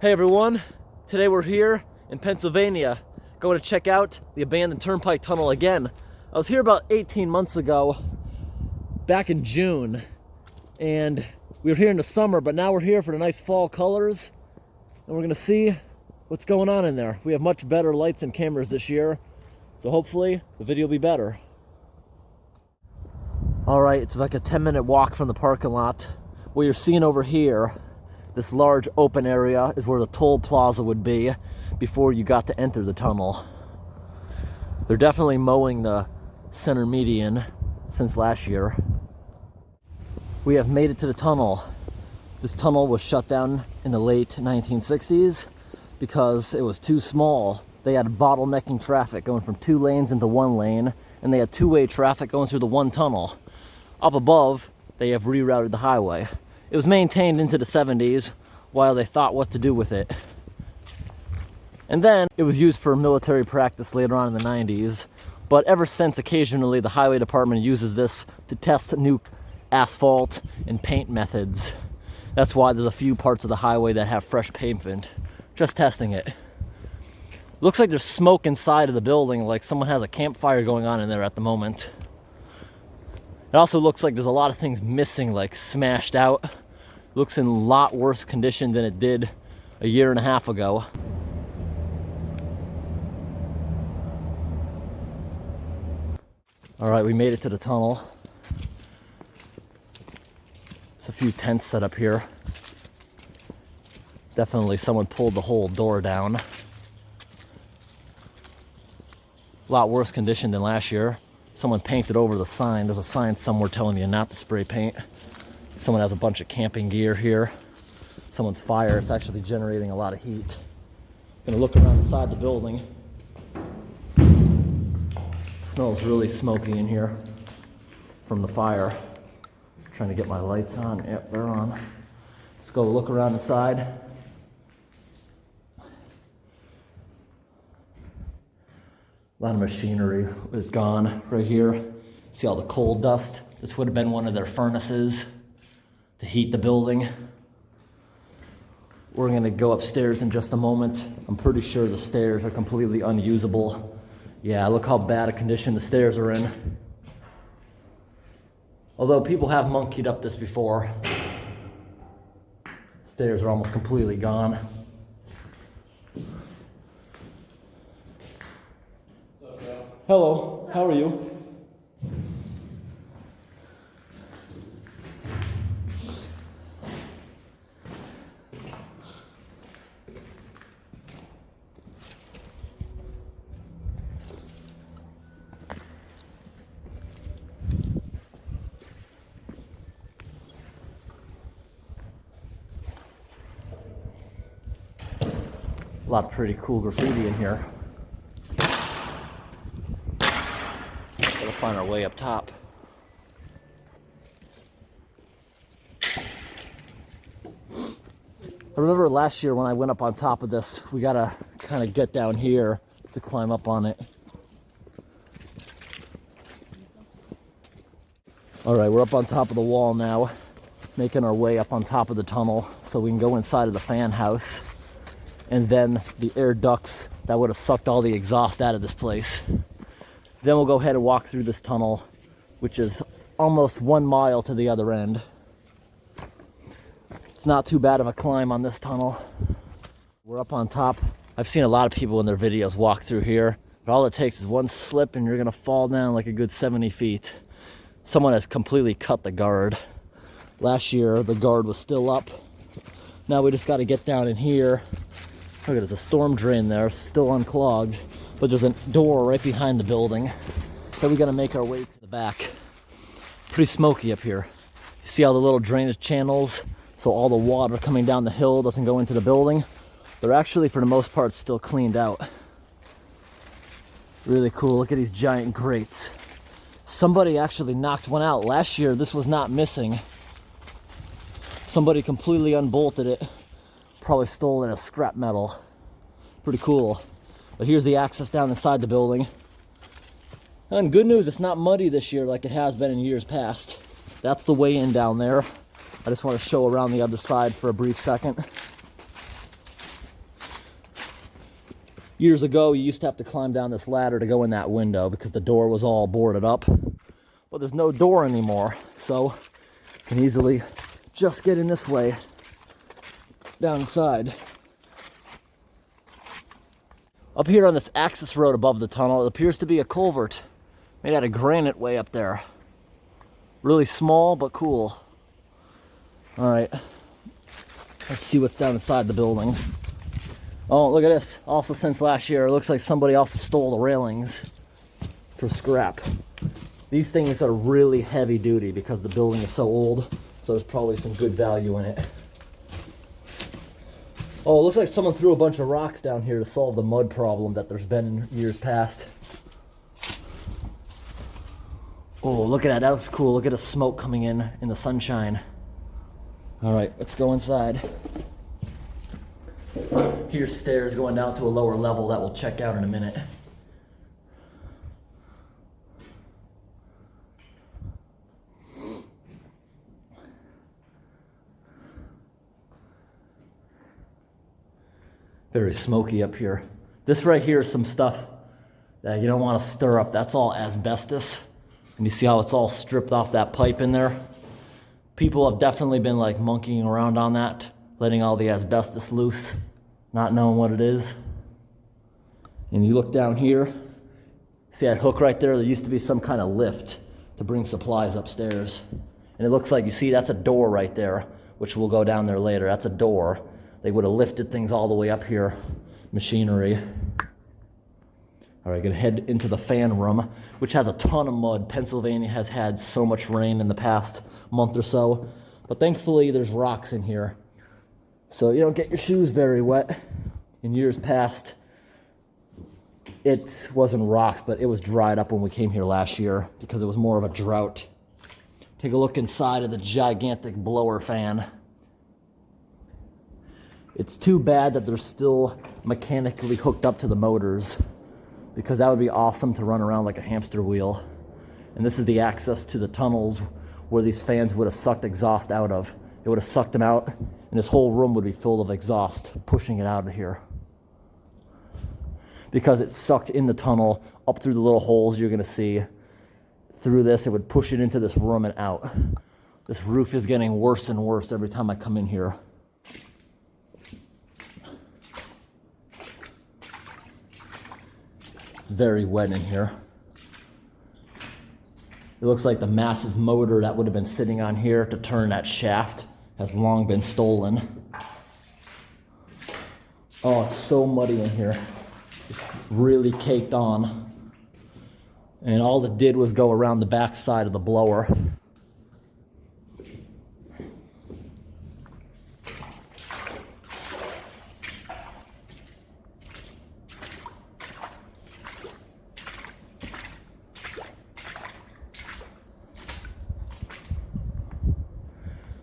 Hey everyone, today we're here in Pennsylvania going to check out the abandoned Turnpike tunnel again. I was here about 18 months ago, back in June, and we were here in the summer, but now we're here for the nice fall colors, and we're gonna see what's going on in there. We have much better lights and cameras this year, so hopefully the video will be better. All right, it's like a 10-minute walk from the parking lot. What you're seeing over here, this large open area, is where the toll plaza would be before you got to enter the tunnel. They're definitely mowing the center median since last year. We have made it to the tunnel. This tunnel was shut down in the late 1960s because it was too small. They had bottlenecking traffic going from 2 lanes into 1 lane, and they had two-way traffic going through the one tunnel. Up above, they have rerouted the highway. It was maintained into the 70s while they thought what to do with it. And then it was used for military practice later on in the 90s. But ever since, occasionally the highway department uses this to test new asphalt and paint methods. That's why there's a few parts of the highway that have fresh pavement. Just testing it. Looks like there's smoke inside of the building, like someone has a campfire going on in there at the moment. It also looks like there's a lot of things missing, like smashed out. It looks in a lot worse condition than it did a year and a half ago. All right, we made it to the tunnel. There's a few tents set up here. Definitely someone pulled the whole door down. A lot worse condition than last year. Someone painted over the sign. There's a sign somewhere telling you not to spray paint. Someone has a bunch of camping gear here. Someone's fire. It's actually generating a lot of heat. Gonna look around inside the building. Smells really smoky in here from the fire. Trying to get my lights on. Yep, they're on. Let's go look around inside. A lot of machinery is gone right here. See all the coal dust? This would have been one of their furnaces to heat the building. We're gonna go upstairs in just a moment. I'm pretty sure the stairs are completely unusable. Yeah, look how bad a condition the stairs are in. Although people have monkeyed up this before. Stairs are almost completely gone. Hello, how are you? A lot of pretty cool graffiti in here. Gotta find our way up top. I remember last year when I went up on top of this, we gotta kind of get down here to climb up on it. All right, we're up on top of the wall now, making our way up on top of the tunnel so we can go inside of the fan house. And then the air ducts that would have sucked all the exhaust out of this place. Then we'll go ahead and walk through this tunnel, which is almost 1 mile to the other end. It's not too bad of a climb on this tunnel. We're up on top. I've seen a lot of people in their videos walk through here, but all it takes is one slip and you're gonna fall down like a good 70 feet. Someone has completely cut the guard. Last year, the guard was still up. Now we just gotta get down in here. Look, there's a storm drain there, still unclogged, but there's a door right behind the building. So we gotta make our way to the back. Pretty smoky up here. You see all the little drainage channels, so all the water coming down the hill doesn't go into the building. They're actually, for the most part, still cleaned out. Really cool. Look at these giant grates. Somebody actually knocked one out. Last year, this was not missing. Somebody completely unbolted it. Probably stole it as scrap metal. Pretty cool. But here's the access down inside the building. And good news, it's not muddy this year like it has been in years past. That's the way in down there. I just want to show around the other side for a brief second. Years ago, you used to have to climb down this ladder to go in that window because the door was all boarded up. But there's no door anymore, so you can easily just get in this way down inside. Up here on this access road above the tunnel, it appears to be a culvert made out of granite way up there. Really small, but cool. All right, let's see what's down inside the building. Oh, look at this. Also, since last year, it looks like somebody also stole the railings for scrap. These things are really heavy duty because the building is so old, so there's probably some good value in it. Oh, it looks like someone threw a bunch of rocks down here to solve the mud problem that there's been in years past. Oh, look at that. That looks cool. Look at the smoke coming in the sunshine. All right, let's go inside. Here's stairs going down to a lower level that we'll check out in a minute. Very smoky up here. This right here is some stuff that you don't want to stir up. That's all asbestos. And you see how it's all stripped off that pipe in there? People have definitely been like monkeying around on that, letting all the asbestos loose, not knowing what it is. And you look down here, see that hook right there? There used to be some kind of lift to bring supplies upstairs. And it looks like, you see, that's a door right there, which we'll go down there later. That's a door. They would have lifted things all the way up here, machinery. All right, gonna head into the fan room, which has a ton of mud. Pennsylvania has had so much rain in the past month or so, but thankfully there's rocks in here, so you don't get your shoes very wet. In years past, it wasn't rocks, but it was dried up when we came here last year because it was more of a drought. Take a look inside of the gigantic blower fan. It's too bad that they're still mechanically hooked up to the motors, because that would be awesome to run around like a hamster wheel. And this is the access to the tunnels where these fans would have sucked exhaust out of. It would have sucked them out, and this whole room would be full of exhaust, pushing it out of here. Because it's sucked in the tunnel, up through the little holes you're gonna see. Through this, it would push it into this room and out. This roof is getting worse and worse every time I come in here. It's very wet in here. It looks like the massive motor that would have been sitting on here to turn that shaft has long been stolen. Oh, it's so muddy in here. It's really caked on. And all it did was go around the back side of the blower.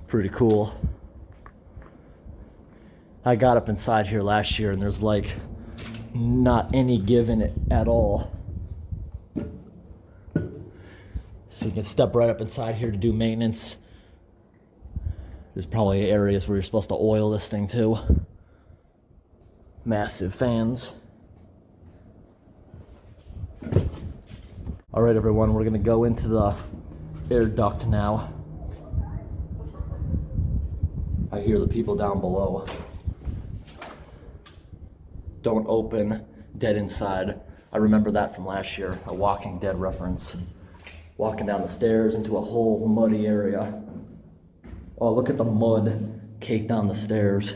Pretty cool. I got up inside here last year and there's like not any give in it at all. So you can step right up inside here to do maintenance. There's probably areas where you're supposed to oil this thing too. Massive fans. All right, everyone, we're gonna go into the air duct now. I hear the people down below. Don't open, dead inside. I remember that from last year, a Walking Dead reference. Walking down the stairs into a whole muddy area. Oh, look at the mud caked on the stairs.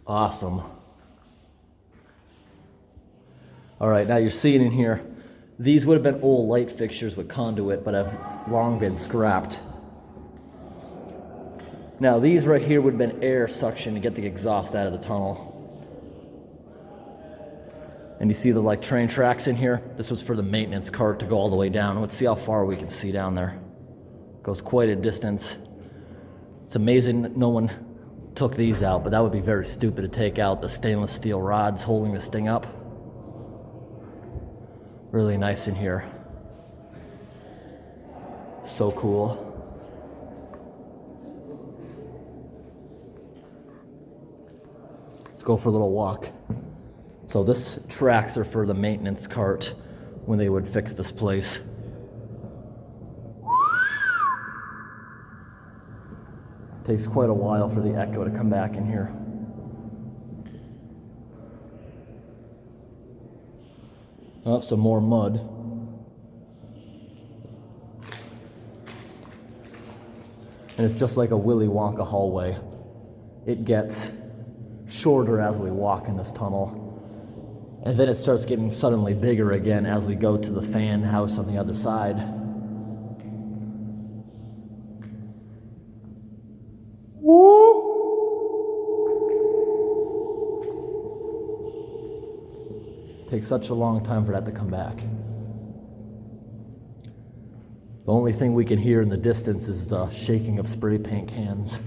Awesome. All right, now you're seeing in here, these would have been old light fixtures with conduit, but have long been scrapped. Now these right here would have been air suction to get the exhaust out of the tunnel. And you see the like train tracks in here? This was for the maintenance cart to go all the way down. Let's see how far we can see down there. Goes quite a distance. It's amazing that no one took these out, but that would be very stupid to take out the stainless steel rods holding this thing up. Really nice in here. So cool. Let's go for a little walk. So this tracks are for the maintenance cart when they would fix this place. Takes quite a while for the echo to come back in here. Oh, some more mud. And it's just like a Willy Wonka hallway. It gets shorter as we walk in this tunnel. And then it starts getting suddenly bigger again as we go to the fan house on the other side. Takes such a long time for that to come back. The only thing we can hear in the distance is the shaking of spray paint cans.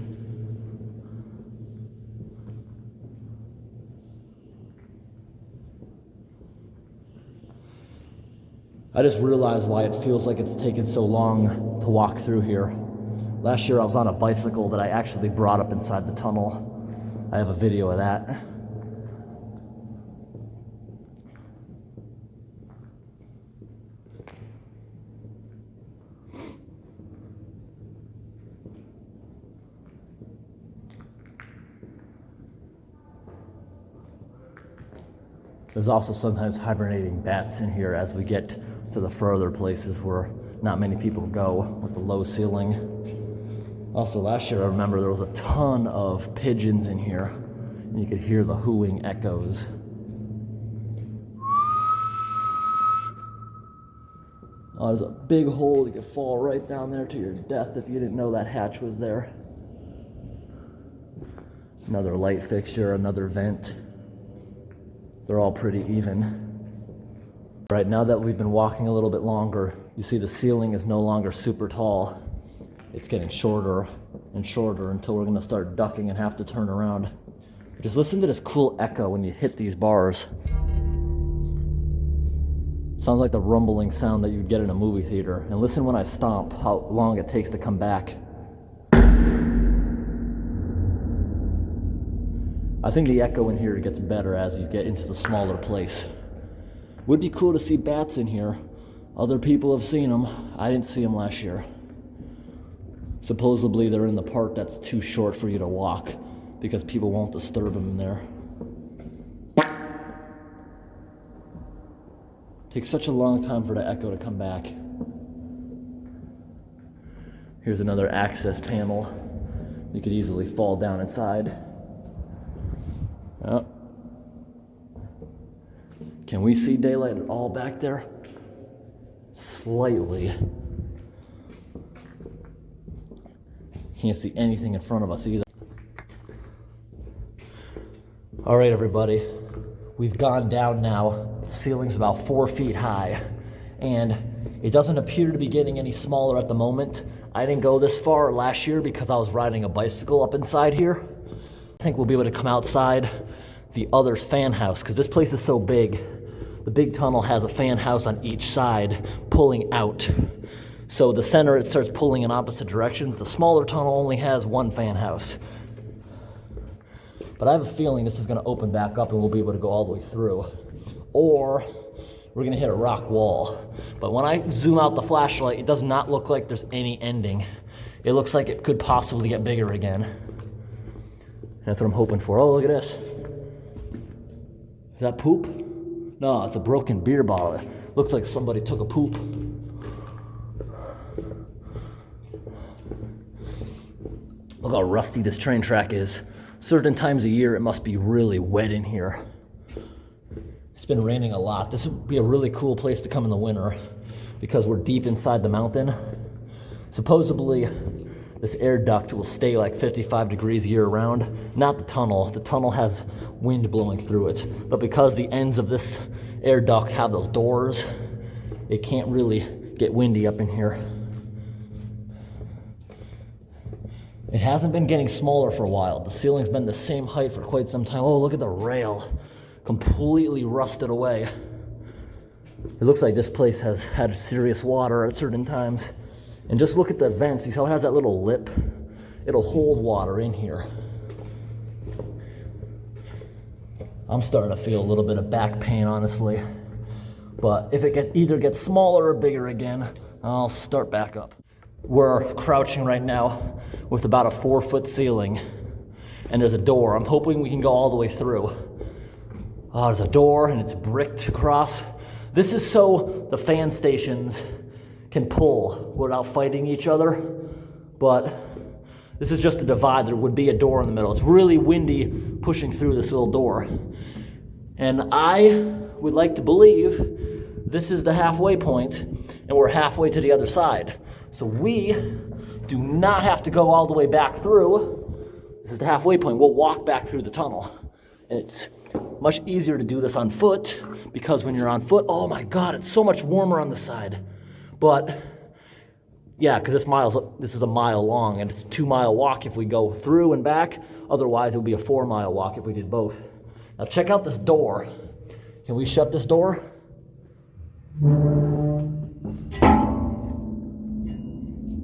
I just realized why it feels like it's taken so long to walk through here. Last year I was on a bicycle that I actually brought up inside the tunnel. I have a video of that. There's also sometimes hibernating bats in here as we get to the further places where not many people go with the low ceiling. Also last year I remember there was a ton of pigeons in here and you could hear the hooing echoes. Oh, there's a big hole. You could fall right down there to your death if you didn't know that hatch was there. Another light fixture, another vent. They're all pretty even. Right, now that we've been walking a little bit longer, you see the ceiling is no longer super tall. It's getting shorter and shorter until we're gonna start ducking and have to turn around. Just listen to this cool echo when you hit these bars. Sounds like the rumbling sound that you'd get in a movie theater. And listen when I stomp, how long it takes to come back. I think the echo in here gets better as you get into the smaller place. Would be cool to see bats in here. Other people have seen them. I didn't see them last year. Supposedly they're in the part that's too short for you to walk because people won't disturb them in there. Takes such a long time for the echo to come back. Here's another access panel. You could easily fall down inside. Oh. Can we see daylight at all back there? Slightly. Can't see anything in front of us either. All right, everybody. We've gone down now. The ceiling's about 4 feet high, and it doesn't appear to be getting any smaller at the moment. I didn't go this far last year because I was riding a bicycle up inside here. I think we'll be able to come outside the other fan house because this place is so big. The big tunnel has a fan house on each side pulling out. So the center, it starts pulling in opposite directions. The smaller tunnel only has one fan house. But I have a feeling this is going to open back up and we'll be able to go all the way through. Or we're going to hit a rock wall. But when I zoom out the flashlight, it does not look like there's any ending. It looks like it could possibly get bigger again. That's what I'm hoping for. Oh, look at this. Is that poop? No, it's a broken beer bottle. It looks like somebody took a poop. Look how rusty this train track is. Certain times of year, it must be really wet in here. It's been raining a lot. This would be a really cool place to come in the winter because we're deep inside the mountain. Supposedly, this air duct will stay like 55 degrees year round. Not the tunnel. The tunnel has wind blowing through it. But because the ends of this air duct have those doors, it can't really get windy up in here. It hasn't been getting smaller for a while. The ceiling's been the same height for quite some time. Oh, look at the rail. Completely rusted away. It looks like this place has had serious water at certain times. And just look at the vents. See how it has that little lip? It'll hold water in here. I'm starting to feel a little bit of back pain, honestly. But if it either gets smaller or bigger again, I'll start back up. We're crouching right now with about a 4-foot ceiling, and there's a door. I'm hoping we can go all the way through. There's a door, and it's bricked across. This is so the fan stations can pull without fighting each other, but this is just a divide. There would be a door in the middle. It's really windy pushing through this little door. And I would like to believe this is the halfway point, and we're halfway to the other side. So we do not have to go all the way back through. This is the halfway point. We'll walk back through the tunnel. And it's much easier to do this on foot, because when you're on foot, oh my God, it's so much warmer on the side. But yeah, because this is a mile long, and it's a 2-mile walk if we go through and back. Otherwise, it would be a 4-mile walk if we did both. Now check out this door. Can we shut this door?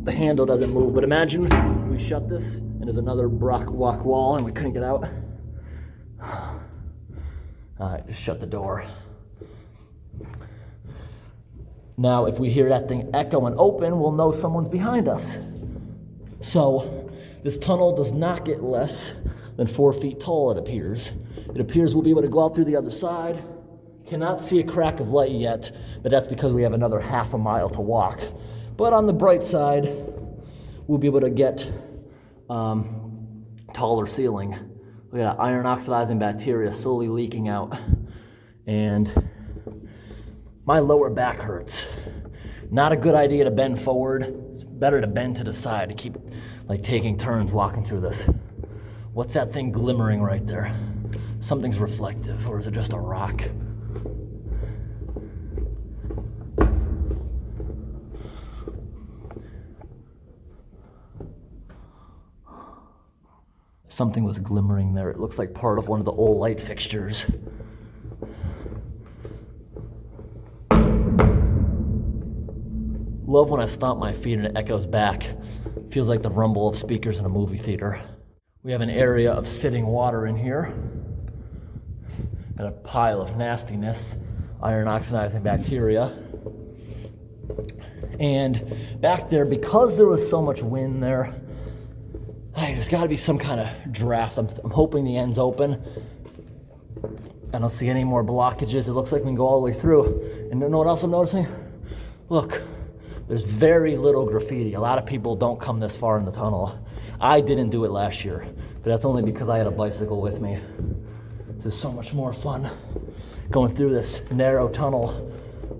The handle doesn't move, but imagine we shut this and there's another rock wall and we couldn't get out. All right, just shut the door. Now, if we hear that thing echo and open, we'll know someone's behind us. So this tunnel does not get less than 4 feet tall, it appears. It appears we'll be able to go out through the other side. Cannot see a crack of light yet, but that's because we have another half a mile to walk. But on the bright side, we'll be able to get taller ceiling. Look at that iron oxidizing bacteria slowly leaking out. And my lower back hurts. Not a good idea to bend forward. It's better to bend to the side to keep like taking turns walking through this. What's that thing glimmering right there? Something's reflective, or is it just a rock? Something was glimmering there. It looks like part of one of the old light fixtures. Love when I stomp my feet and it echoes back. Feels like the rumble of speakers in a movie theater. We have an area of sitting water in here, and a pile of nastiness, iron oxidizing bacteria. And back there, because there was so much wind there, there's got to be some kind of draft. I'm hoping the end's open. I don't see any more blockages. It looks like we can go all the way through. And you know what else I'm noticing? Look, there's very little graffiti. A lot of people don't come this far in the tunnel. I didn't do it last year, but that's only because I had a bicycle with me. This is so much more fun going through this narrow tunnel,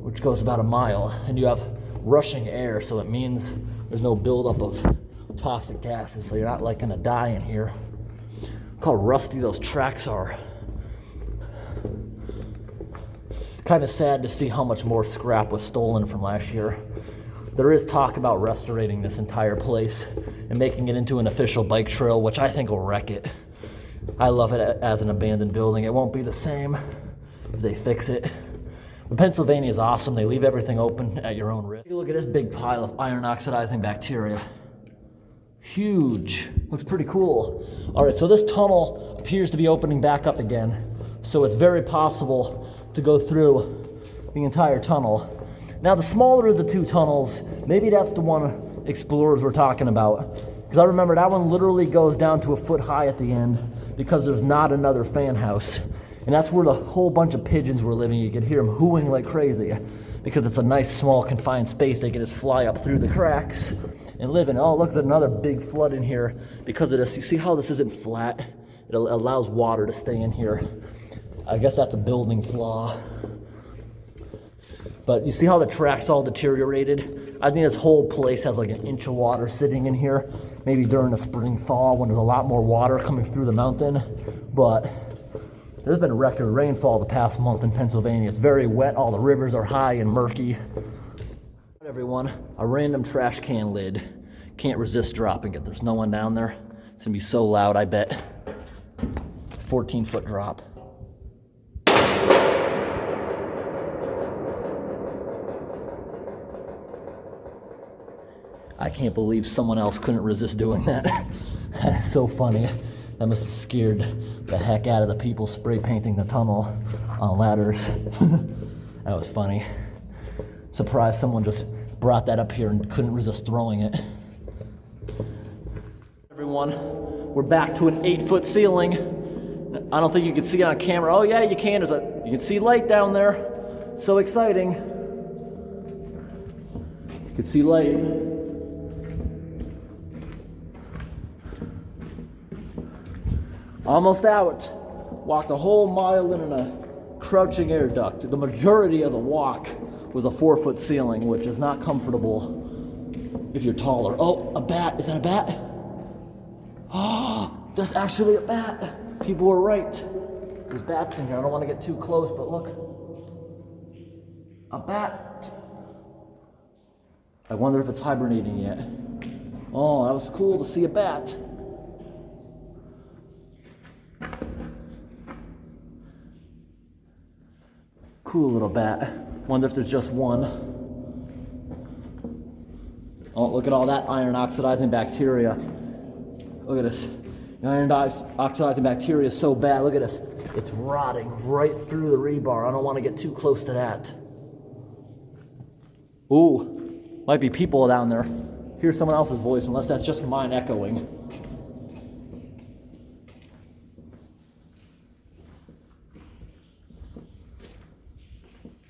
which goes about a mile, and you have rushing air, so it means there's no buildup of toxic gases, so you're not like gonna die in here. Look how rusty those tracks are. Kind of sad to see how much more scrap was stolen from last year. There is talk about restorating this entire place and making it into an official bike trail, which I think will wreck it. I love it as an abandoned building. It won't be the same if they fix it. But Pennsylvania is awesome. They leave everything open at your own risk. Look at this big pile of iron oxidizing bacteria. Huge. Looks pretty cool. All right, so this tunnel appears to be opening back up again. So it's very possible to go through the entire tunnel. Now, the smaller of the two tunnels, maybe that's the one explorers were talking about. Because I remember that one literally goes down to a foot high at the end because there's not another fan house. And that's where the whole bunch of pigeons were living. You could hear them hooing like crazy because it's a nice, small, confined space. They can just fly up through the cracks and live in. Oh, look, there's another big flood in here because of this. You see how this isn't flat? It allows water to stay in here. I guess that's a building flaw. But you see how the track's all deteriorated? I think this whole place has like an inch of water sitting in here, maybe during the spring thaw when there's a lot more water coming through the mountain. But there's been record rainfall the past month in Pennsylvania. It's very wet. All the rivers are high and murky. Everyone, a random trash can lid. Can't resist dropping it. There's no one down there. It's gonna be so loud, I bet. 14-foot drop. I can't believe someone else couldn't resist doing that. That's so funny. That must have scared the heck out of the people spray painting the tunnel on ladders. That was funny. Surprised someone just brought that up here and couldn't resist throwing it. Everyone, we're back to an 8-foot ceiling. I don't think you can see it on camera. Oh yeah, you can. You can see light down there. So exciting. You can see light. Almost out. Walked a whole mile in a crouching air duct. The majority of the walk was a 4-foot ceiling, which is not comfortable if you're taller. Oh, a bat. Is that a bat? Oh, there's actually a bat. People were right. There's bats in here. I don't want to get too close, but look. A bat. I wonder if it's hibernating yet. Oh, that was cool to see a bat. Cool little bat. Wonder if there's just one. Oh, look at all that iron oxidizing bacteria. Look at this. The iron oxidizing bacteria is so bad. Look at this. It's rotting right through the rebar. I don't want to get too close to that. Ooh, might be people down there. Hear someone else's voice, unless that's just mine echoing.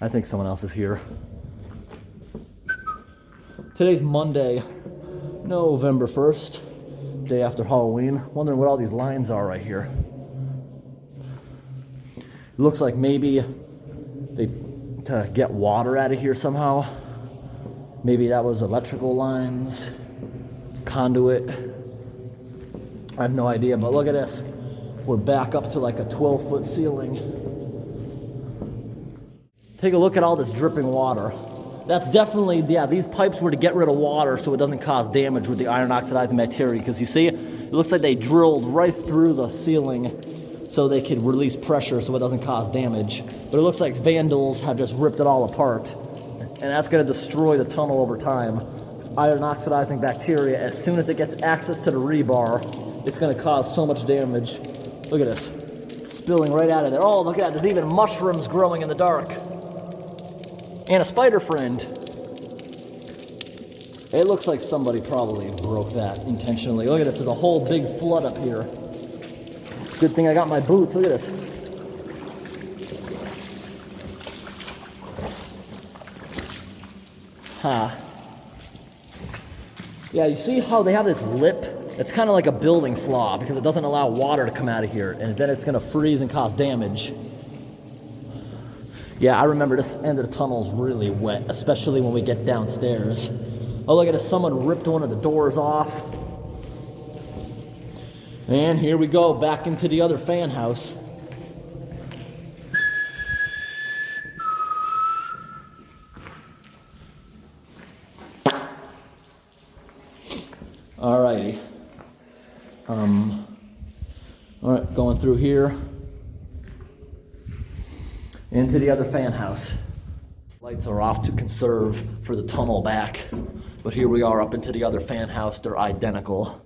I think someone else is here. Today's Monday, November 1st, day after Halloween. Wondering what all these lines are right here. It looks like maybe to get water out of here somehow. Maybe that was electrical lines, conduit. I have no idea, but look at this. We're back up to like a 12-foot ceiling. Take a look at all this dripping water. That's definitely, yeah, these pipes were to get rid of water so it doesn't cause damage with the iron oxidizing bacteria, because you see, it looks like they drilled right through the ceiling so they could release pressure so it doesn't cause damage. But it looks like vandals have just ripped it all apart, and that's going to destroy the tunnel over time. Iron oxidizing bacteria, as soon as it gets access to the rebar, it's going to cause so much damage. Look at this, spilling right out of there. Oh, look at that, there's even mushrooms growing in the dark. And a spider friend. It looks like somebody probably broke that intentionally. Look at this, there's a whole big flood up here. Good thing I got my boots, look at this. Ha. Yeah, you see how they have this lip? It's kind of like a building flaw because it doesn't allow water to come out of here, and then it's gonna freeze and cause damage. Yeah, I remember this end of the tunnel is really wet, especially when we get downstairs. Oh, look at this, someone ripped one of the doors off. And here we go, back into the other fan house. Alrighty. Alright, going through here. Into the other fan house. Lights are off to conserve for the tunnel back, but here we are up into the other fan house. They're identical.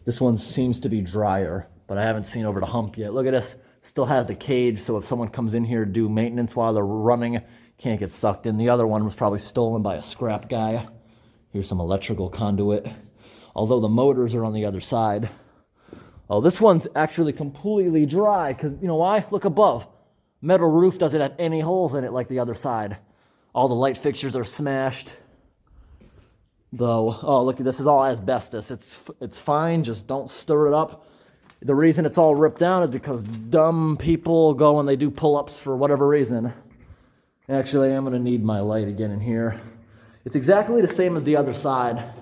This one seems to be drier, but I haven't seen over the hump yet. Look at this. Still has the cage, so if someone comes in here to do maintenance while they're running, can't get sucked in. The other one was probably stolen by a scrap guy. Here's some electrical conduit. Although the motors are on the other side. Oh, this one's actually completely dry, because you know why? Look above. Metal roof doesn't have any holes in it like the other side. All the light fixtures are smashed. Though, oh, look, this is all asbestos. It's fine, just don't stir it up. The reason it's all ripped down is because dumb people go and they do pull-ups for whatever reason. Actually, I'm going to need my light again in here. It's exactly the same as the other side.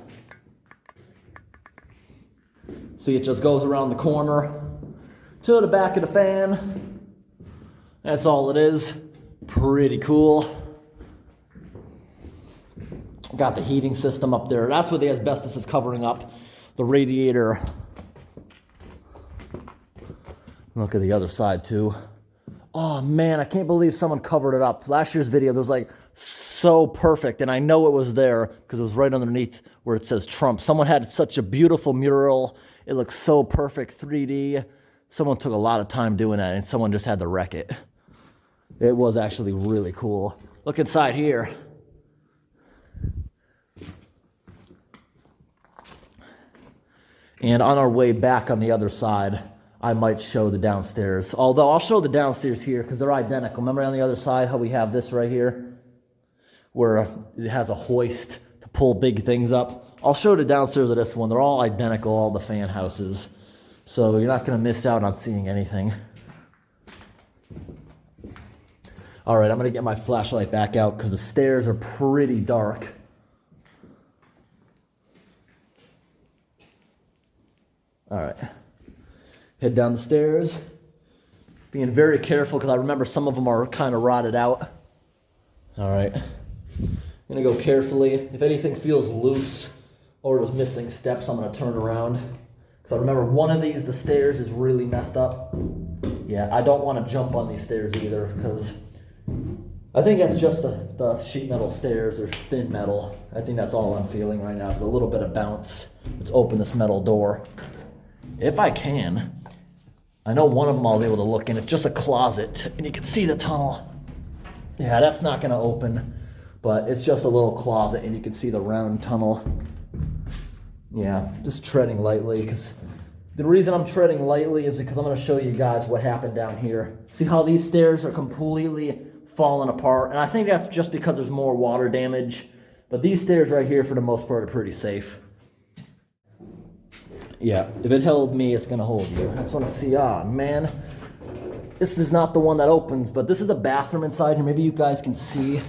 See, it just goes around the corner to the back of the fan. That's all it is. Pretty cool. Got the heating system up there. That's what the asbestos is covering up. The radiator. Look at the other side too. Oh man, I can't believe someone covered it up. Last year's video, there was like so perfect, and I know it was there because it was right underneath where it says Trump. Someone had such a beautiful mural. It looks so perfect, 3D. Someone took a lot of time doing that, and someone just had to wreck it. It was actually really cool. Look inside here. And on our way back on the other side, I might show the downstairs. Although I'll show the downstairs here because they're identical. Remember on the other side how we have this right here? Where it has a hoist to pull big things up. I'll show the downstairs of this one. They're all identical, all the fan houses. So you're not going to miss out on seeing anything. All right, I'm going to get my flashlight back out because the stairs are pretty dark. All right. Head down the stairs. Being very careful because I remember some of them are kind of rotted out. All right. I'm going to go carefully. If anything feels loose or is missing steps, I'm going to turn around. Because I remember one of these, the stairs is really messed up. Yeah, I don't want to jump on these stairs either because I think that's just the sheet metal stairs or thin metal. I think that's all I'm feeling right now. There's a little bit of bounce. Let's open this metal door. If I can. I know one of them I was able to look in. It's just a closet, and you can see the tunnel. Yeah, that's not going to open, but it's just a little closet, and you can see the round tunnel. Yeah, just treading lightly, because the reason I'm treading lightly is because I'm going to show you guys what happened down here. See how these stairs are completely falling apart? And I think that's just because there's more water damage, but these stairs right here, for the most part, are pretty safe. Yeah, if it held me, it's going to hold you. I just want to see, man. This is not the one that opens, but this is a bathroom inside here. Maybe you guys can see.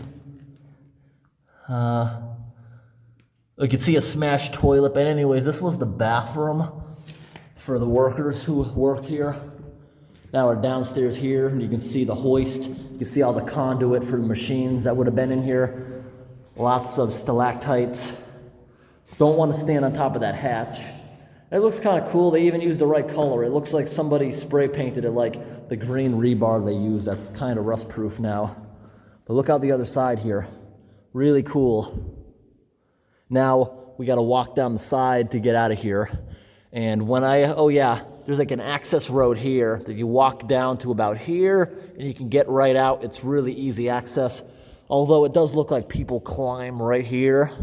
You can see a smashed toilet. But anyways, this was the bathroom for the workers who worked here. Now we're downstairs here, and you can see the hoist. You can see all the conduit for the machines that would have been in here. Lots of stalactites. Don't want to stand on top of that hatch. It looks kind of cool. They even used the right color. It looks like somebody spray painted it like the green rebar they use. That's kind of rust proof now. But look out the other side here. Really cool. Now we got to walk down the side to get out of here. And when there's like an access road here that you walk down to about here and you can get right out. It's really easy access. Although it does look like people climb right here.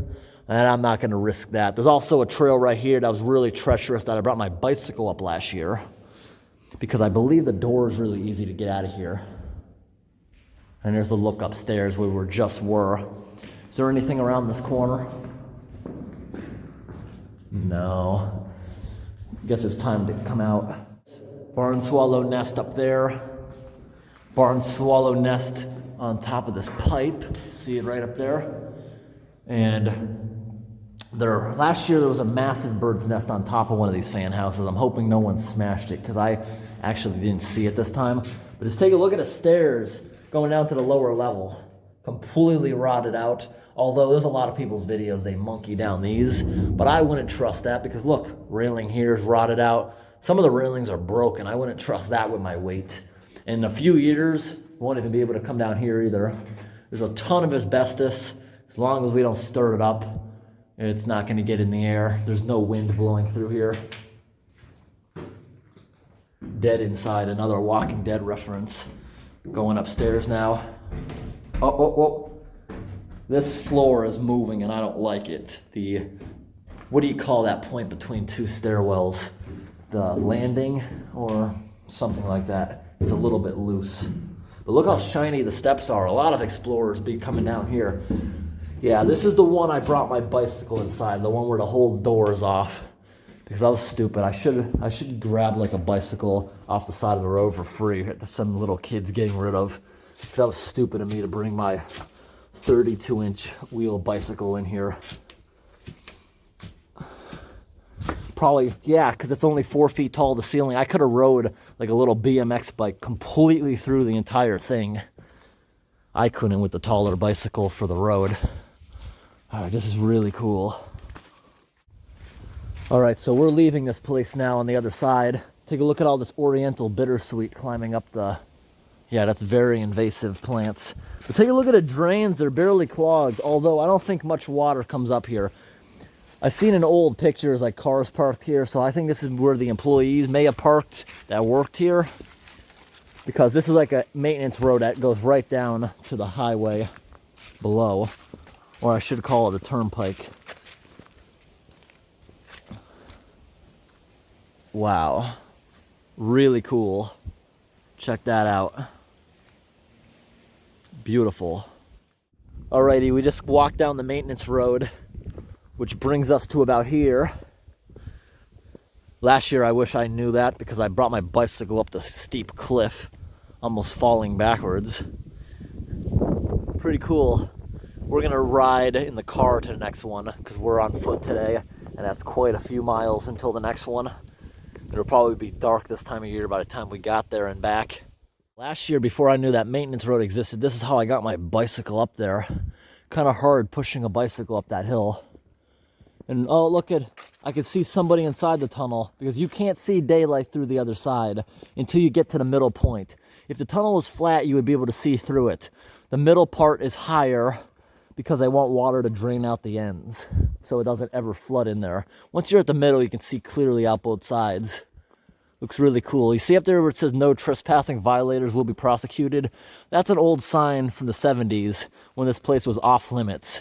And I'm not going to risk that. There's also a trail right here that was really treacherous that I brought my bicycle up last year because I believe the door is really easy to get out of here. And there's a look upstairs where we just were. Is there anything around this corner? No. I guess it's time to come out. Barn swallow nest up there. Barn swallow nest on top of this pipe. See it right up there? And last year there was a massive bird's nest on top of one of these fan houses. I'm hoping no one smashed it because I actually didn't see it this time. But just take a look at the stairs going down to the lower level. Completely rotted out. Although there's a lot of people's videos, they monkey down these. But I wouldn't trust that because look, railing here is rotted out. Some of the railings are broken. I wouldn't trust that with my weight. In a few years, we won't even be able to come down here either. There's a ton of asbestos. As long as we don't stir it up, it's not going to get in the air. There's no wind blowing through here. dead inside, another Walking Dead reference. Going upstairs now. Oh. This floor is moving and I don't like it. What do you call that point between two stairwells? The landing or something like that. It's a little bit loose. But look how shiny the steps are. A lot of explorers be coming down here. Yeah, this is the one I brought my bicycle inside, the one where the whole door is off. Because I was stupid. I should grab like a bicycle off the side of the road for free that some little kid's getting rid of. Because that was stupid of me to bring my 32-inch wheel bicycle in here. Probably, yeah, because it's only 4 feet tall to the ceiling. I could have rode like a little BMX bike completely through the entire thing. I couldn't with the taller bicycle for the road. All right, this is really cool. All right, so we're leaving this place now on the other side. Take a look at all this oriental bittersweet climbing up the... Yeah, that's very invasive plants. But take a look at the drains. They're barely clogged, although I don't think much water comes up here. I've seen in old pictures like cars parked here, so I think this is where the employees may have parked that worked here. Because this is like a maintenance road that goes right down to the highway below. Or I should call it a turnpike. Wow. Really cool. Check that out. Beautiful. Alrighty, we just walked down the maintenance road, which brings us to about here. Last year I wish I knew that because I brought my bicycle up the steep cliff, almost falling backwards. Pretty cool. We're gonna ride in the car to the next one because we're on foot today, and that's quite a few miles until the next one. It'll probably be dark this time of year by the time we got there and back. Last year, before I knew that maintenance road existed, this is how I got my bicycle up there. Kind of hard pushing a bicycle up that hill. And oh, look at, I could see somebody inside the tunnel because you can't see daylight through the other side until you get to the middle point. If the tunnel was flat, you would be able to see through it. The middle part is higher because I want water to drain out the ends so it doesn't ever flood in there. Once you're at the middle, you can see clearly out both sides. Looks really cool. You see up there where it says no trespassing, violators will be prosecuted? That's an old sign from the 70s when this place was off limits.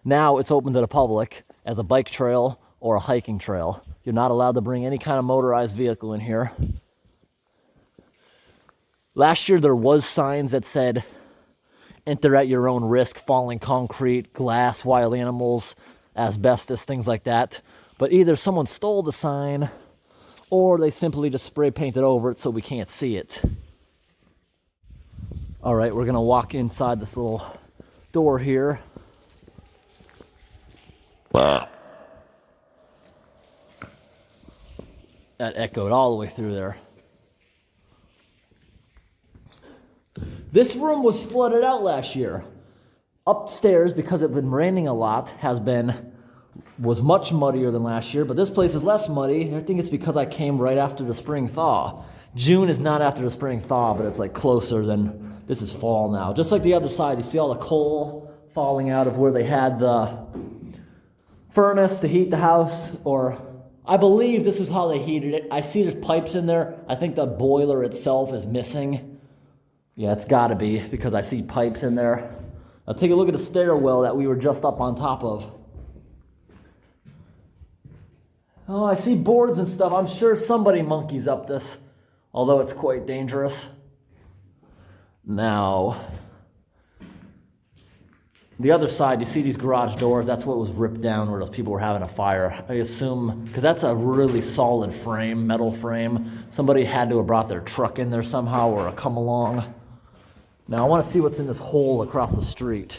Now it's open to the public as a bike trail or a hiking trail. You're not allowed to bring any kind of motorized vehicle in here. Last year there was signs that said, enter at your own risk, falling concrete, glass, wild animals, asbestos, things like that. But either someone stole the sign or they simply just spray painted over it so we can't see it. All right, we're gonna walk inside this little door here. Wow. That echoed all the way through there. This room was flooded out last year. Upstairs, because it's been raining a lot, was much muddier than last year, but this place is less muddy. I think it's because I came right after the spring thaw. June is not after the spring thaw, but it's like closer than, this is fall now. Just like the other side, you see all the coal falling out of where they had the furnace to heat the house, or I believe this is how they heated it. I see there's pipes in there. I think the boiler itself is missing. Yeah, it's gotta be because I see pipes in there. Now take a look at the stairwell that we were just up on top of. Oh, I see boards and stuff. I'm sure somebody monkeys up this, although it's quite dangerous. Now, the other side, you see these garage doors, that's what was ripped down where those people were having a fire. I assume, because that's a really solid frame, metal frame. Somebody had to have brought their truck in there somehow or a come along. Now I want to see what's in this hole across the street.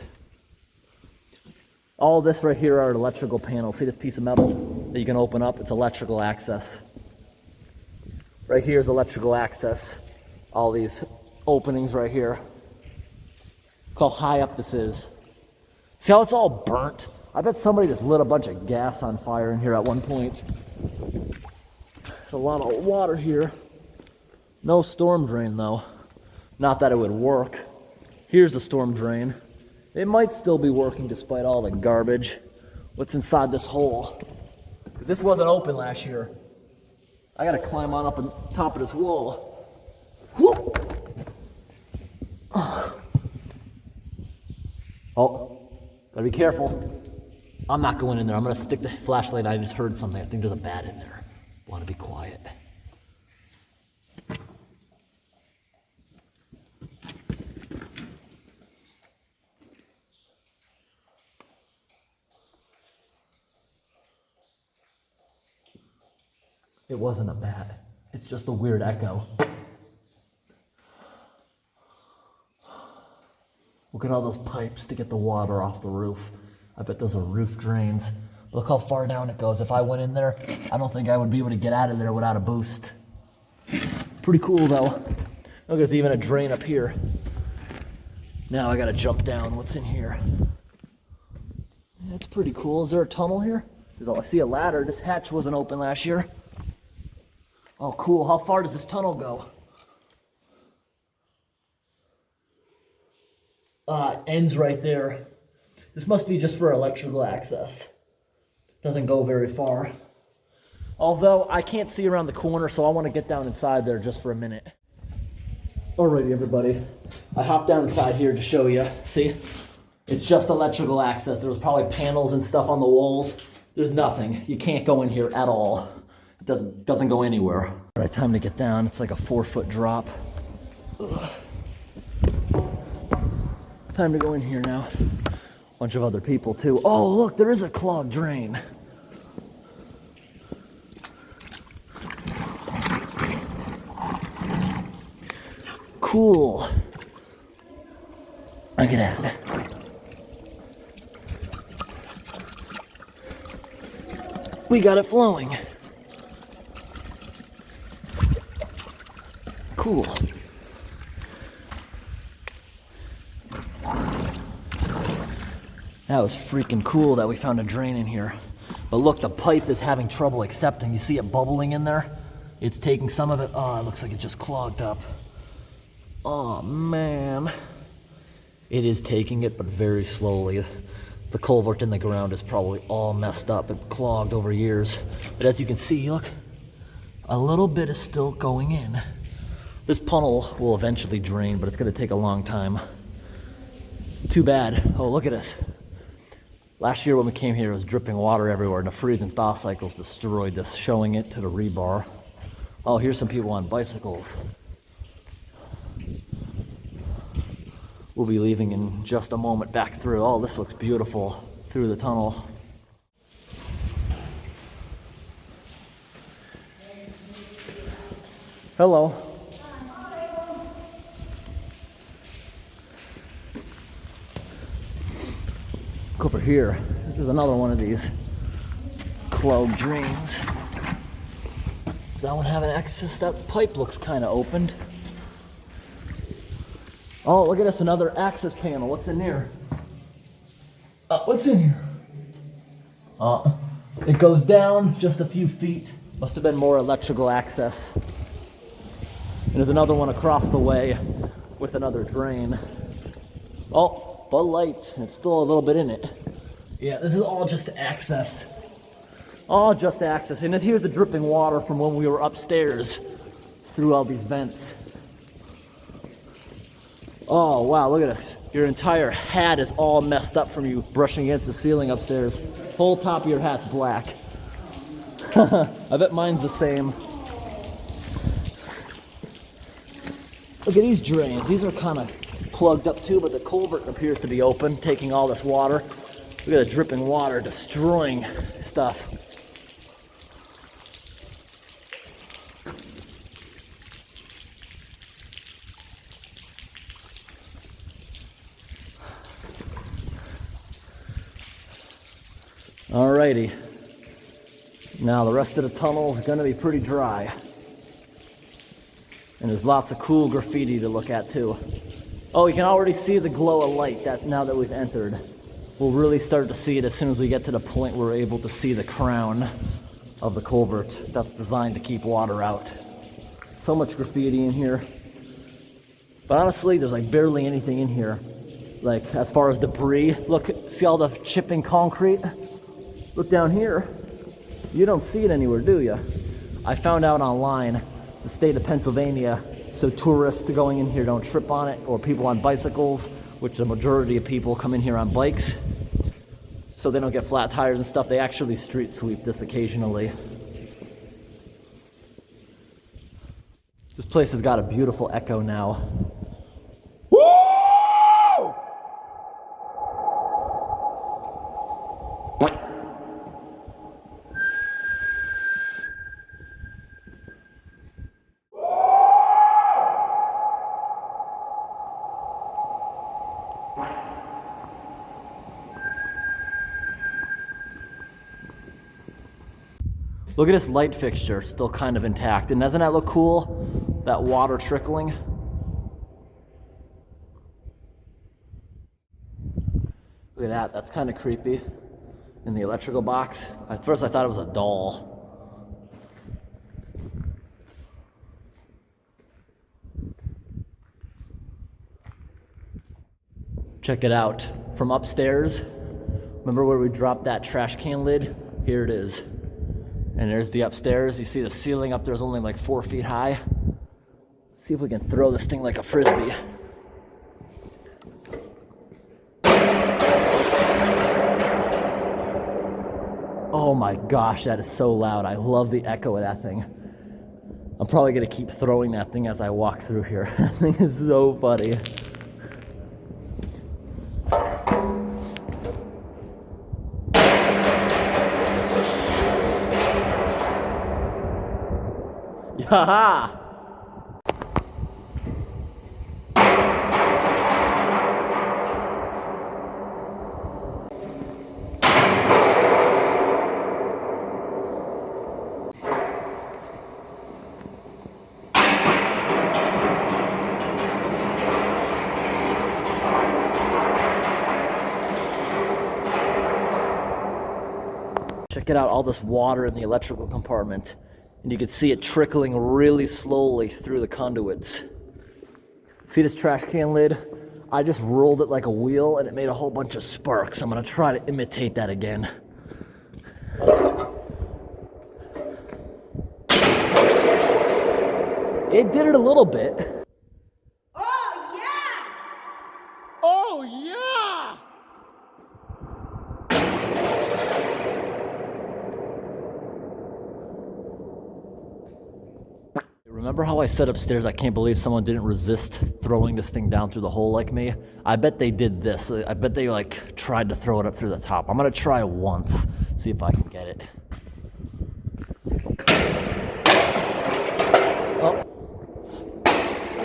All this right here are electrical panels. See this piece of metal that you can open up? It's electrical access. Right here is electrical access. All these openings right here. Look how high up this is. See how it's all burnt? I bet somebody just lit a bunch of gas on fire in here at one point. There's a lot of water here. No storm drain though. Not that it would work. Here's the storm drain. It might still be working despite all the garbage. What's inside this hole? Because this wasn't open last year. I gotta climb on up on top of this wall. Whoop! Oh, gotta be careful. I'm not going in there. I'm gonna stick the flashlight. I just heard something. I think there's a bat in there. Wanna be quiet. It wasn't a bat. It's just a weird echo. Look at all those pipes to get the water off the roof. I bet those are roof drains. Look how far down it goes. If I went in there, I don't think I would be able to get out of there without a boost. Pretty cool though. Look, there's even a drain up here. Now I gotta jump down. What's in here? That's pretty cool. Is there a tunnel here? I see a ladder. This hatch wasn't open last year. Oh, cool. How far does this tunnel go? Ends right there. This must be just for electrical access. Doesn't go very far. Although I can't see around the corner, so I want to get down inside there just for a minute. Alrighty, everybody. I hopped down inside here to show you. See? It's just electrical access. There was probably panels and stuff on the walls. There's nothing. You can't go in here at all. It doesn't go anywhere. Alright, time to get down. It's like a 4-foot drop. Ugh. Time to go in here now. Bunch of other people too. Oh, look, there is a clogged drain. Cool. Look at that. We got it flowing. Cool. That was freaking cool that we found a drain in here. But look, the pipe is having trouble accepting. You see it bubbling in there? It's taking some of it. Oh, it looks like it just clogged up. Oh, man. It is taking it, but very slowly. The culvert in the ground is probably all messed up and clogged over years. But as you can see, look, a little bit is still going in. This tunnel will eventually drain, but it's going to take a long time. Too bad. Oh, look at it. Last year when we came here, it was dripping water everywhere, and the freeze and thaw cycles destroyed this, showing it to the rebar. Oh, here's some people on bicycles. We'll be leaving in just a moment back through. Oh, this looks beautiful through the tunnel. Hello. Look over here. There's another one of these clogged drains. Does that one have an access? That pipe looks kind of opened. Oh, look at this, another access panel. What's in here? What's in here? It goes down just a few feet. Must have been more electrical access. And there's another one across the way with another drain. Oh, Bud Light. It's still a little bit in it. Yeah, this is all just access. All just access. And here's the dripping water from when we were upstairs through all these vents. Oh, wow, look at this. Your entire hat is all messed up from you brushing against the ceiling upstairs. Whole top of your hat's black. I bet mine's the same. Look at these drains. These are kind of plugged up too, but the culvert appears to be open, taking all this water. Look at the dripping water destroying stuff. Alrighty. Now the rest of the tunnel is going to be pretty dry. And there's lots of cool graffiti to look at too. Oh, you can already see the glow of light that now that we've entered. We'll really start to see it as soon as we get to the point where we're able to see the crown of the culvert that's designed to keep water out. So much graffiti in here. But honestly, there's like barely anything in here. Like as far as debris, look, see all the chipping concrete? Look down here. You don't see it anywhere, do you? I found out online the state of Pennsylvania, so tourists going in here don't trip on it, or people on bicycles, which the majority of people come in here on bikes, so they don't get flat tires and stuff. They actually street sweep this occasionally. This place has got a beautiful echo now. Look at this light fixture, still kind of intact. And doesn't that look cool? That water trickling. Look at that, that's kind of creepy. In the electrical box. At first I thought it was a doll. Check it out. From upstairs, remember where we dropped that trash can lid? Here it is. And there's the upstairs. You see the ceiling up there is only like 4 feet high. Let's see if we can throw this thing like a frisbee. Oh my gosh, that is so loud. I love the echo of that thing. I'm probably gonna keep throwing that thing as I walk through here. That thing is so funny. Haha! Check it out, all this water in the electrical compartment. And you can see it trickling really slowly through the conduits. See this trash can lid? I just rolled it like a wheel and it made a whole bunch of sparks. I'm gonna try to imitate that again. It did it a little bit. Oh yeah! Oh yeah! Remember how I said upstairs, I can't believe someone didn't resist throwing this thing down through the hole like me? I bet they did this. I bet they like tried to throw it up through the top. I'm gonna try once, see if I can get it.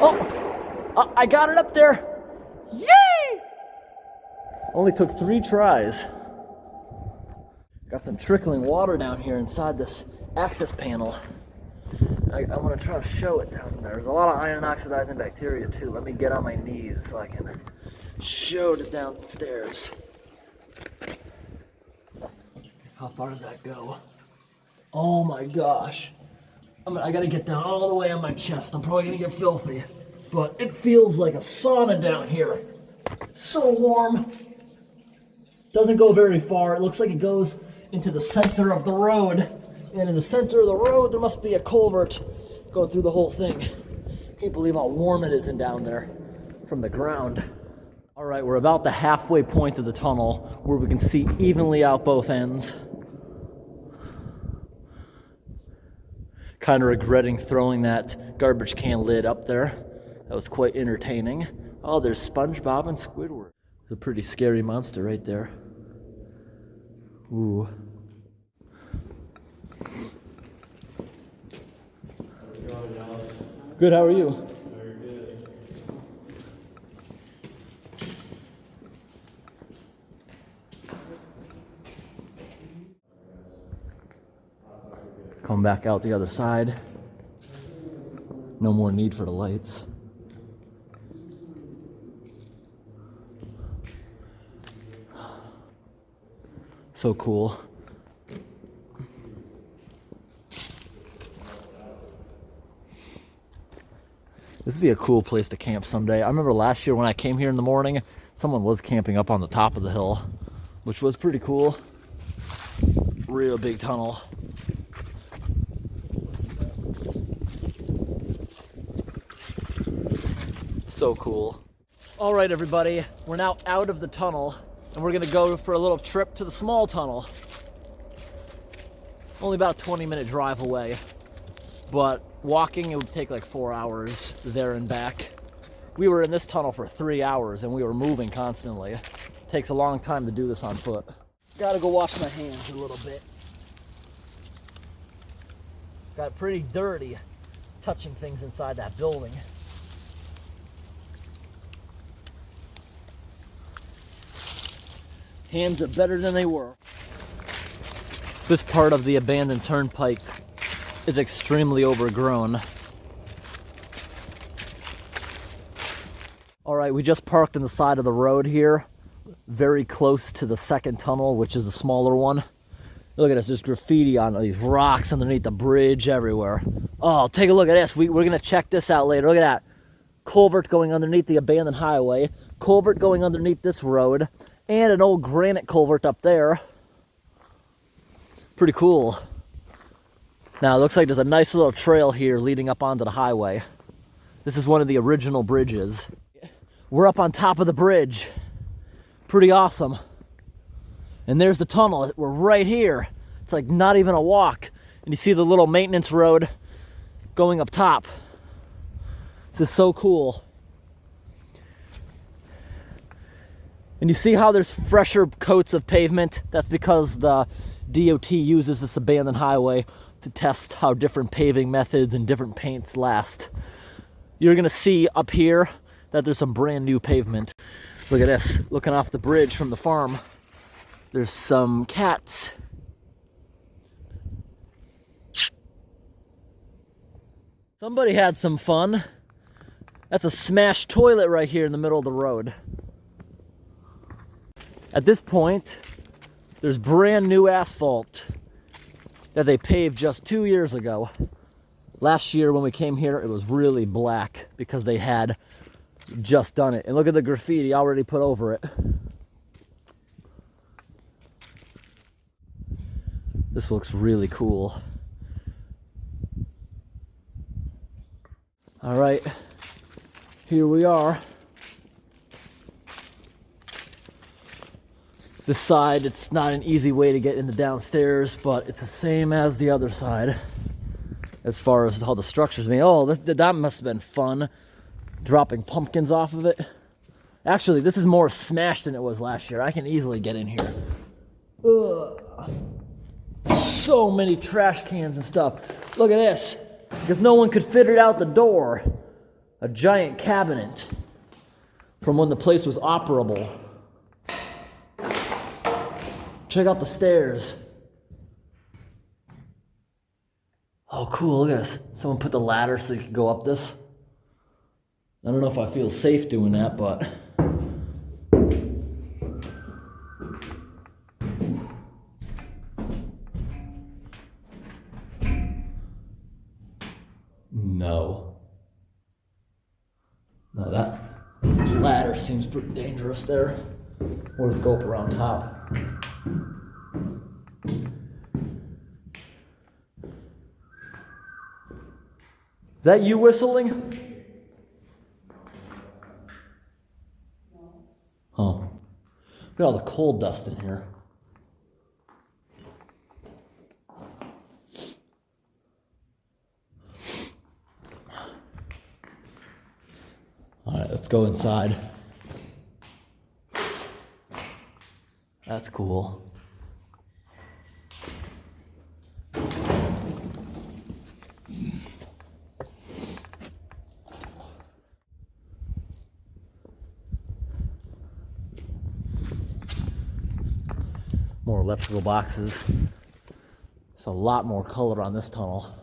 Oh, I got it up there. Yay! Only took 3 tries. Got some trickling water down here inside this access panel. I'm going to try to show it down there. There's a lot of iron oxidizing bacteria too. Let me get on my knees so I can show it downstairs. How far does that go? Oh my gosh. I got to get down all the way on my chest. I'm probably going to get filthy. But it feels like a sauna down here. It's so warm. Doesn't go very far. It looks like it goes into the center of the road. And in the center of the road, there must be a culvert going through the whole thing. Can't believe how warm it is in down there from the ground. All right, we're about the halfway point of the tunnel where we can see evenly out both ends. Kind of regretting throwing that garbage can lid up there. That was quite entertaining. Oh, there's SpongeBob and Squidward. It's a pretty scary monster right there. Ooh. Good, how are you? Very good. Come back out the other side. No more need for the lights. So cool. This would be a cool place to camp someday. I remember last year when I came here in the morning, someone was camping up on the top of the hill, which was pretty cool. Real big tunnel. So cool. All right, everybody, we're now out of the tunnel and we're gonna go for a little trip to the small tunnel. Only about a 20-minute drive away, but walking it would take like 4 hours there and back. We were in this tunnel for 3 hours and we were moving constantly. It takes a long time to do this on foot. Gotta go wash my hands a little bit. Got pretty dirty touching things inside that building. Hands are better than they were. This part of the abandoned turnpike is extremely overgrown. All right, we just parked on the side of the road here, very close to the second tunnel, which is a smaller one. Look at this, there's graffiti on these rocks underneath the bridge everywhere. Oh, take a look at this. We're gonna check this out later. Look at that. Culvert going underneath the abandoned highway, culvert going underneath this road, and an old granite culvert up there. Pretty cool. Now it looks like there's a nice little trail here leading up onto the highway. This is one of the original bridges. We're up on top of the bridge. Pretty awesome. And there's the tunnel. We're right here. It's like not even a walk. And you see the little maintenance road going up top. This is so cool. And you see how there's fresher coats of pavement? That's because the DOT uses this abandoned highway to test how different paving methods and different paints last. You're gonna see up here that there's some brand new pavement. Look at this, looking off the bridge from the farm. There's some cats. Somebody had some fun. That's a smashed toilet right here in the middle of the road. At this point, there's brand new asphalt that they paved just 2 years ago. Last year when we came here, it was really black because they had just done it. And look at the graffiti already put over it. This looks really cool. All right, here we are. This side, it's not an easy way to get in the downstairs, but it's the same as the other side as far as how the structure's made. Oh, that must have been fun, dropping pumpkins off of it. Actually, this is more smashed than it was last year. I can easily get in here. Ugh. So many trash cans and stuff. Look at this, because no one could fit it out the door. A giant cabinet from when the place was operable. Check out the stairs. Oh, cool, look at this. Someone put the ladder so you can go up this. I don't know if I feel safe doing that, but. No, that ladder seems pretty dangerous there. We'll just go up around top. Is that you whistling? Oh, look at all the coal dust in here. All right, let's go inside. That's cool. More electrical boxes. There's a lot more color on this tunnel.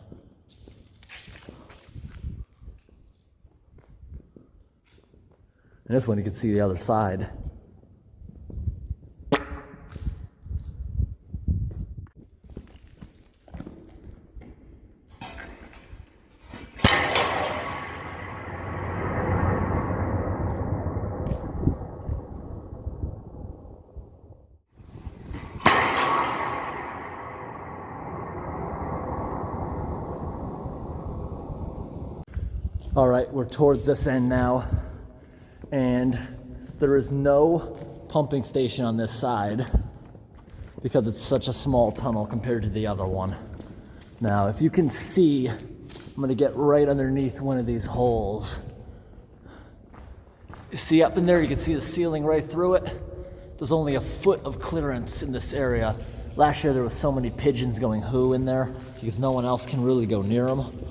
And this one you can see the other side. All right, we're towards this end now. And there is no pumping station on this side because it's such a small tunnel compared to the other one. Now, if you can see, I'm gonna get right underneath one of these holes. You see up in there, you can see the ceiling right through it. There's only a foot of clearance in this area. Last year there was so many pigeons going hoo in there because no one else can really go near them.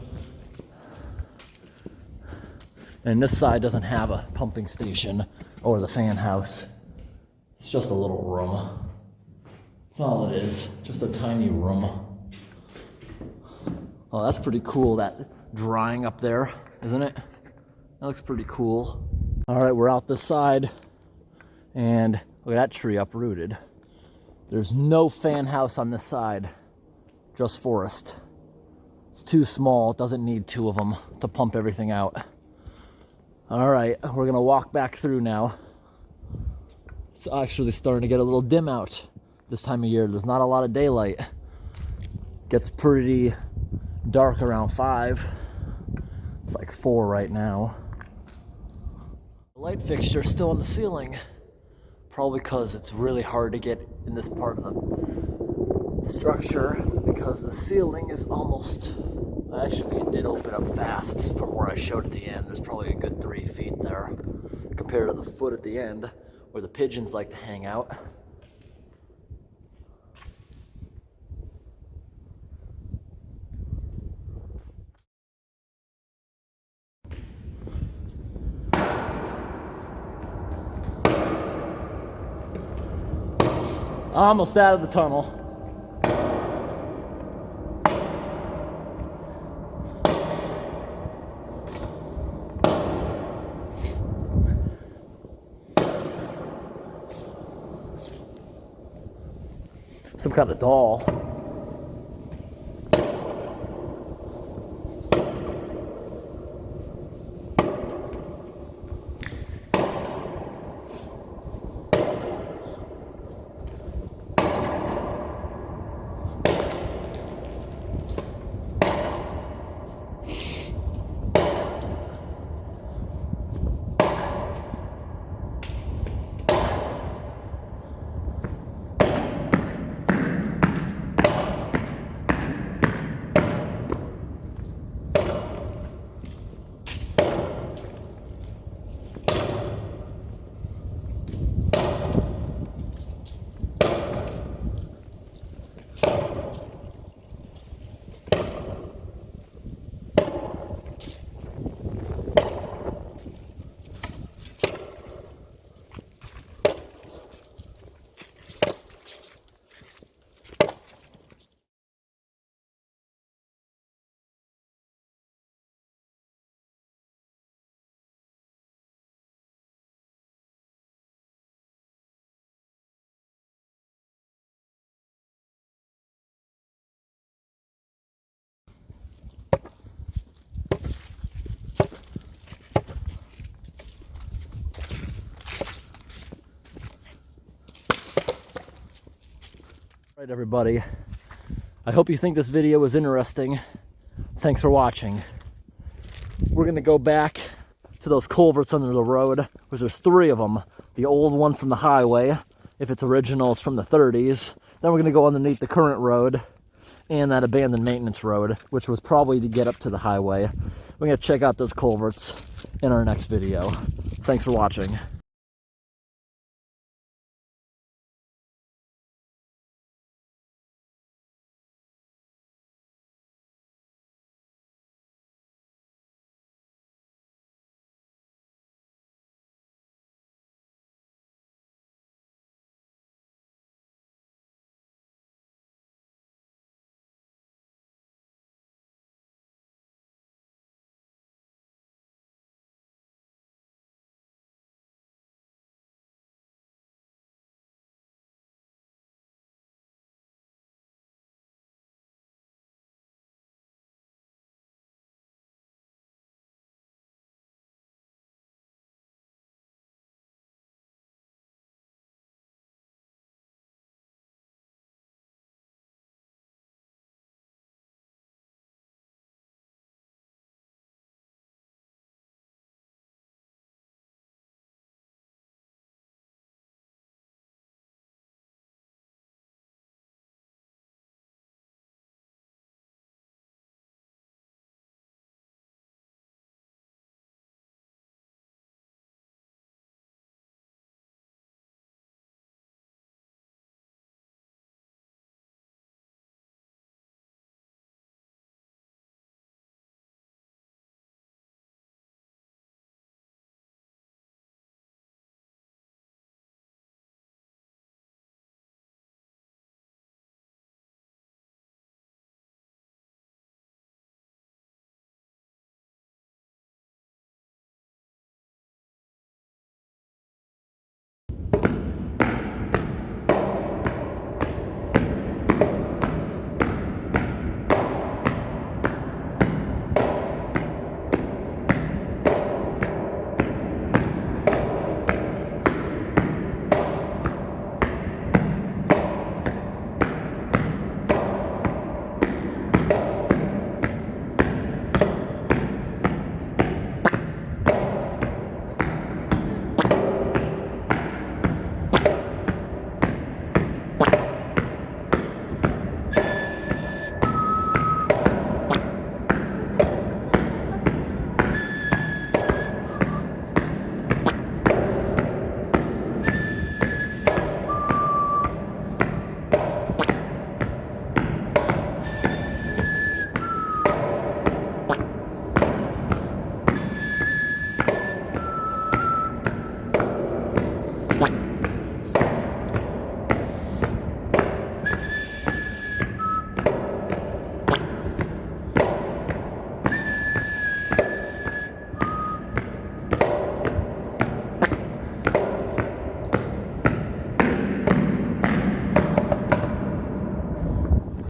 And this side doesn't have a pumping station or the fan house. It's just a little room. That's all it is, just a tiny room. Oh, that's pretty cool, that drying up there, isn't it? That looks pretty cool. All right, we're out this side, and look at that tree uprooted. There's no fan house on this side, just forest. It's too small, it doesn't need two of them to pump everything out. All right, we're gonna walk back through now. It's actually starting to get a little dim out this time of year. There's not a lot of daylight. Gets pretty dark around 5. It's like 4 right now. The light fixture is still on the ceiling, probably because it's really hard to get in this part of the structure because the ceiling is almost, actually it did open up fast from where I showed at the end. There's probably a good 3 feet there compared to the foot at the end where the pigeons like to hang out. Almost out of the tunnel. Some kind of doll. Alright everybody, I hope you think this video was interesting. Thanks for watching. We're going to go back to those culverts under the road, which there's 3 of them. The old one from the highway, if it's original, it's from the 30s. Then we're going to go underneath the current road and that abandoned maintenance road, which was probably to get up to the highway. We're going to check out those culverts in our next video. Thanks for watching.